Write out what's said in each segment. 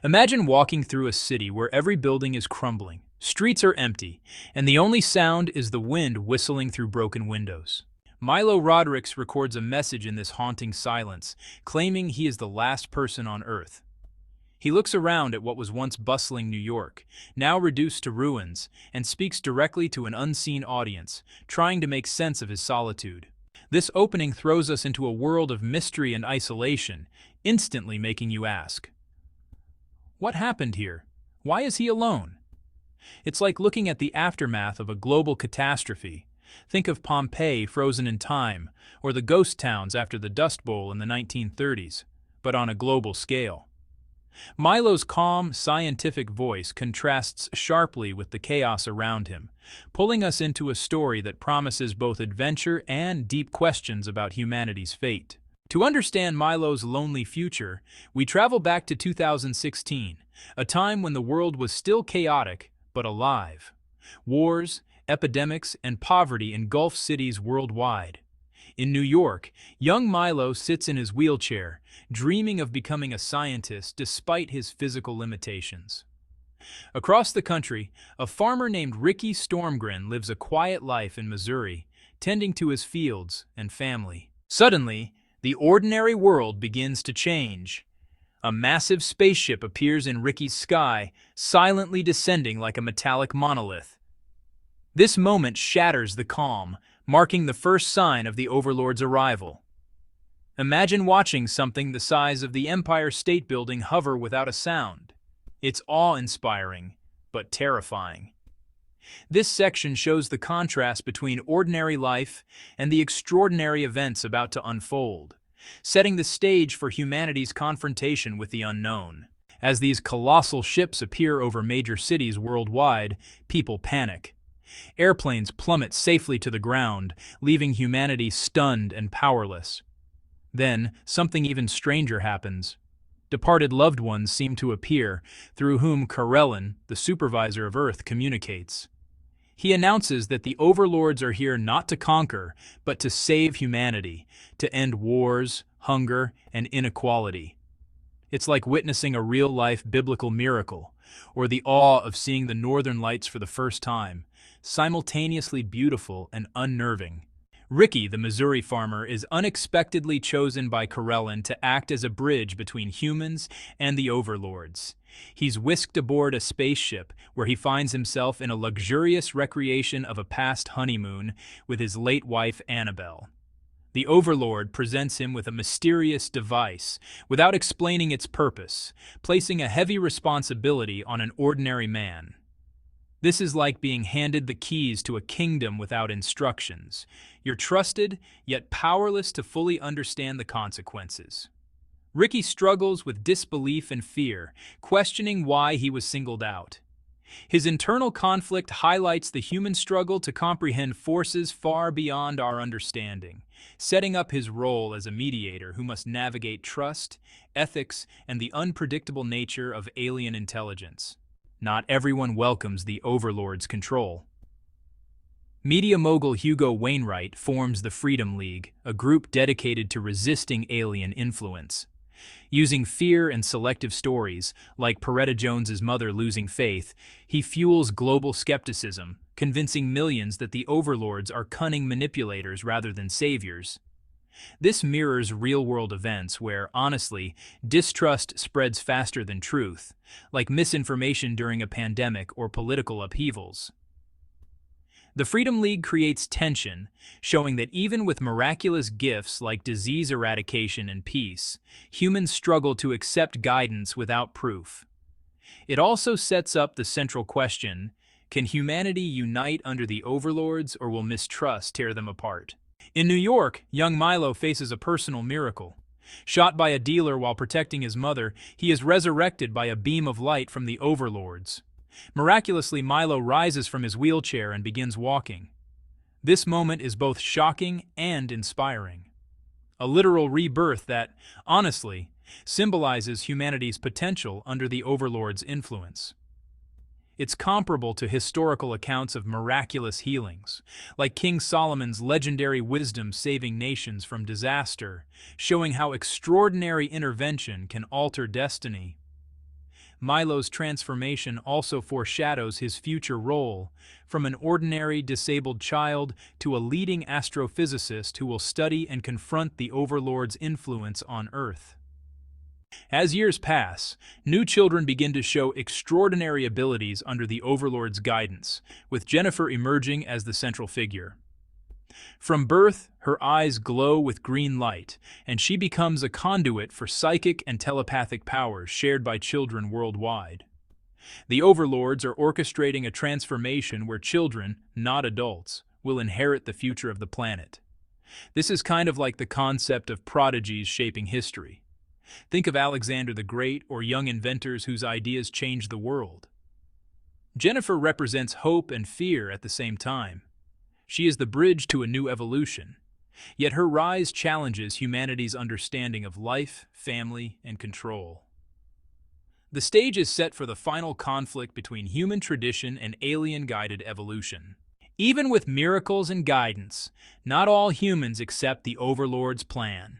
Imagine walking through a city where every building is crumbling, streets are empty, and the only sound is the wind whistling through broken windows. Milo Rodrigues records a message in this haunting silence, claiming he is the last person on Earth. He looks around at what was once bustling New York, now reduced to ruins, and speaks directly to an unseen audience, trying to make sense of his solitude. This opening throws us into a world of mystery and isolation, instantly making you ask, what happened here? Why is he alone? It's like looking at the aftermath of a global catastrophe. Think of Pompeii frozen in time, or the ghost towns after the Dust Bowl in the 1930s, but on a global scale. Milo's calm, scientific voice contrasts sharply with the chaos around him, pulling us into a story that promises both adventure and deep questions about humanity's fate. To understand Milo's lonely future, we travel back to 2016, a time when the world was still chaotic, but alive. Wars, epidemics, and poverty engulfed cities worldwide. In New York, young Milo sits in his wheelchair, dreaming of becoming a scientist despite his physical limitations. Across the country, a farmer named Ricky Stormgren lives a quiet life in Missouri, tending to his fields and family. Suddenly, the ordinary world begins to change. A massive spaceship appears in Ricky's sky, silently descending like a metallic monolith. This moment shatters the calm, marking the first sign of the Overlords' arrival. Imagine watching something the size of the Empire State Building hover without a sound. It's awe-inspiring, but terrifying. This section shows the contrast between ordinary life and the extraordinary events about to unfold, setting the stage for humanity's confrontation with the unknown. As these colossal ships appear over major cities worldwide, people panic. Airplanes plummet safely to the ground, leaving humanity stunned and powerless. Then, something even stranger happens. Departed loved ones seem to appear, through whom Karelin, the supervisor of Earth, communicates. He announces that the Overlords are here not to conquer, but to save humanity, to end wars, hunger, and inequality. It's like witnessing a real-life biblical miracle, or the awe of seeing the northern lights for the first time, simultaneously beautiful and unnerving. Ricky, the Missouri farmer, is unexpectedly chosen by Karelin to act as a bridge between humans and the Overlords. He's whisked aboard a spaceship where he finds himself in a luxurious recreation of a past honeymoon with his late wife Annabelle. The Overlord presents him with a mysterious device without explaining its purpose, placing a heavy responsibility on an ordinary man. This is like being handed the keys to a kingdom without instructions. You're trusted, yet powerless to fully understand the consequences. Ricky struggles with disbelief and fear, questioning why he was singled out. His internal conflict highlights the human struggle to comprehend forces far beyond our understanding, setting up his role as a mediator who must navigate trust, ethics, and the unpredictable nature of alien intelligence. Not everyone welcomes the Overlord's control. Media mogul Hugo Wainwright forms the Freedom League, a group dedicated to resisting alien influence. Using fear and selective stories, like Peretta Jones's mother losing faith, he fuels global skepticism, convincing millions that the Overlords are cunning manipulators rather than saviors. This mirrors real-world events where, honestly, distrust spreads faster than truth, like misinformation during a pandemic or political upheavals. The Freedom League creates tension, showing that even with miraculous gifts like disease eradication and peace, humans struggle to accept guidance without proof. It also sets up the central question, can humanity unite under the Overlords, or will mistrust tear them apart? In New York, young Milo faces a personal miracle. Shot by a dealer while protecting his mother, he is resurrected by a beam of light from the Overlords. Miraculously, Milo rises from his wheelchair and begins walking. This moment is both shocking and inspiring. A literal rebirth that, honestly, symbolizes humanity's potential under the Overlord's influence. It's comparable to historical accounts of miraculous healings, like King Solomon's legendary wisdom saving nations from disaster, showing how extraordinary intervention can alter destiny. Milo's transformation also foreshadows his future role, from an ordinary disabled child to a leading astrophysicist who will study and confront the Overlord's influence on Earth. As years pass, new children begin to show extraordinary abilities under the Overlord's guidance, with Jennifer emerging as the central figure. From birth, her eyes glow with green light, and she becomes a conduit for psychic and telepathic powers shared by children worldwide. The Overlords are orchestrating a transformation where children, not adults, will inherit the future of the planet. This is kind of like the concept of prodigies shaping history. Think of Alexander the Great or young inventors whose ideas changed the world. Jennifer represents hope and fear at the same time. She is the bridge to a new evolution, yet her rise challenges humanity's understanding of life, family, and control. The stage is set for the final conflict between human tradition and alien-guided evolution. Even with miracles and guidance, not all humans accept the Overlord's plan.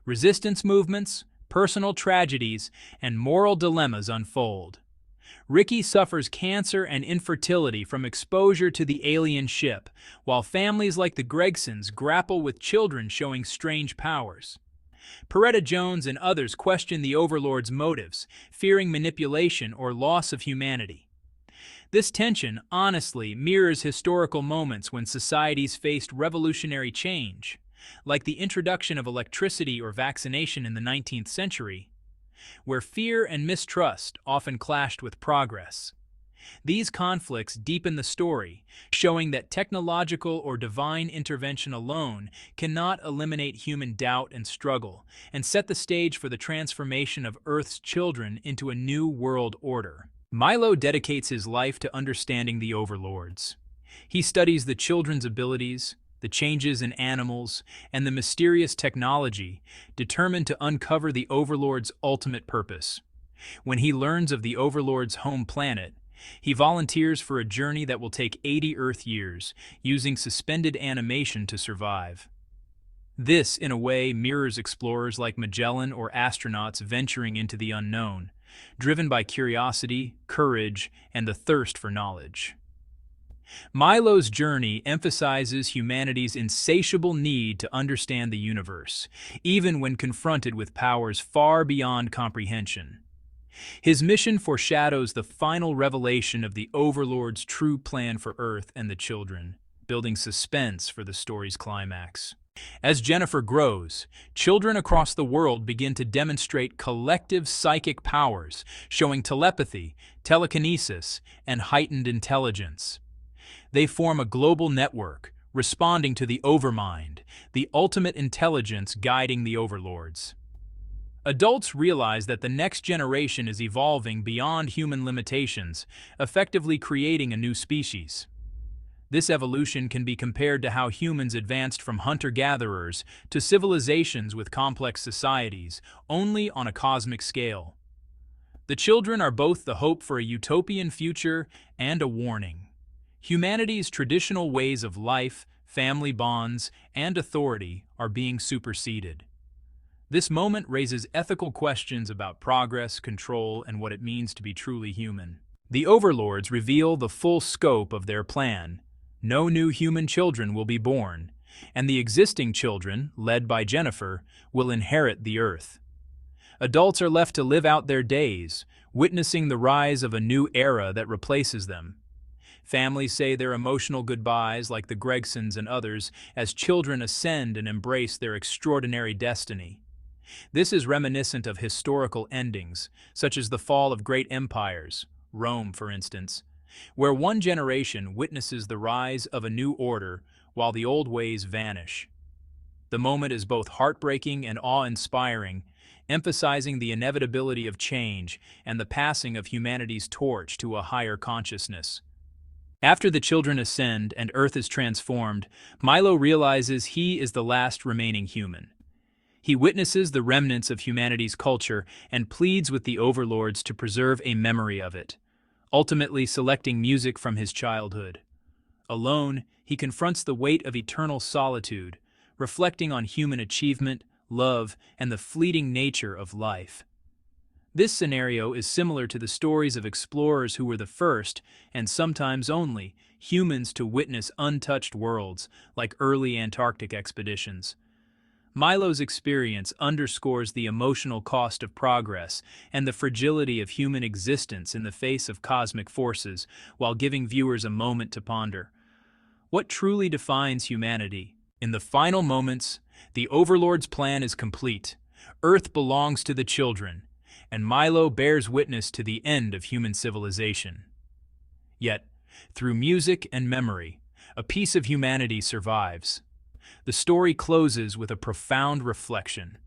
Resistance movements, personal tragedies, and moral dilemmas unfold. Ricky suffers cancer and infertility from exposure to the alien ship, while families like the Gregsons grapple with children showing strange powers. Peretta Jones and others question the Overlord's motives, fearing manipulation or loss of humanity. This tension, honestly, mirrors historical moments when societies faced revolutionary change, like the introduction of electricity or vaccination in the 19th century, where fear and mistrust often clashed with progress. These conflicts deepen the story, showing that technological or divine intervention alone cannot eliminate human doubt and struggle, and set the stage for the transformation of Earth's children into a new world order. Milo dedicates his life to understanding the Overlords. He studies the children's abilities, the changes in animals, and the mysterious technology, determined to uncover the Overlord's ultimate purpose. When he learns of the Overlord's home planet, he volunteers for a journey that will take 80 Earth years, using suspended animation to survive. This, in a way, mirrors explorers like Magellan or astronauts venturing into the unknown, driven by curiosity, courage, and the thirst for knowledge. Milo's journey emphasizes humanity's insatiable need to understand the universe, even when confronted with powers far beyond comprehension. His mission foreshadows the final revelation of the Overlord's true plan for Earth and the children, building suspense for the story's climax. As Jennifer grows, children across the world begin to demonstrate collective psychic powers, showing telepathy, telekinesis, and heightened intelligence. They form a global network, responding to the Overmind, the ultimate intelligence guiding the Overlords. Adults realize that the next generation is evolving beyond human limitations, effectively creating a new species. This evolution can be compared to how humans advanced from hunter-gatherers to civilizations with complex societies, only on a cosmic scale. The children are both the hope for a utopian future and a warning. Humanity's traditional ways of life, family bonds, and authority are being superseded. This moment raises ethical questions about progress, control, and what it means to be truly human. The Overlords reveal the full scope of their plan. No new human children will be born, and the existing children, led by Jennifer, will inherit the Earth. Adults are left to live out their days, witnessing the rise of a new era that replaces them. Families say their emotional goodbyes, like the Gregsons and others, as children ascend and embrace their extraordinary destiny. This is reminiscent of historical endings, such as the fall of great empires, Rome for instance, where one generation witnesses the rise of a new order while the old ways vanish. The moment is both heartbreaking and awe-inspiring, emphasizing the inevitability of change and the passing of humanity's torch to a higher consciousness. After the children ascend and Earth is transformed, Milo realizes he is the last remaining human. He witnesses the remnants of humanity's culture and pleads with the Overlords to preserve a memory of it, ultimately selecting music from his childhood. Alone, he confronts the weight of eternal solitude, reflecting on human achievement, love, and the fleeting nature of life. This scenario is similar to the stories of explorers who were the first, and sometimes only, humans to witness untouched worlds, like early Antarctic expeditions. Milo's experience underscores the emotional cost of progress and the fragility of human existence in the face of cosmic forces, while giving viewers a moment to ponder. What truly defines humanity? In the final moments, the Overlord's plan is complete. Earth belongs to the children, and Milo bears witness to the end of human civilization. Yet, through music and memory, a piece of humanity survives. The story closes with a profound reflection.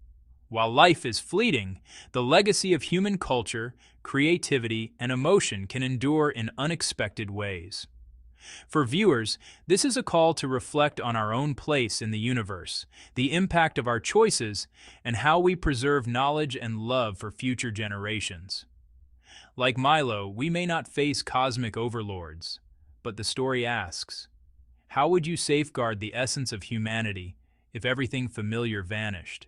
While life is fleeting, the legacy of human culture, creativity, and emotion can endure in unexpected ways. For viewers, this is a call to reflect on our own place in the universe, the impact of our choices, and how we preserve knowledge and love for future generations. Like Milo, we may not face cosmic overlords, but the story asks, how would you safeguard the essence of humanity if everything familiar vanished?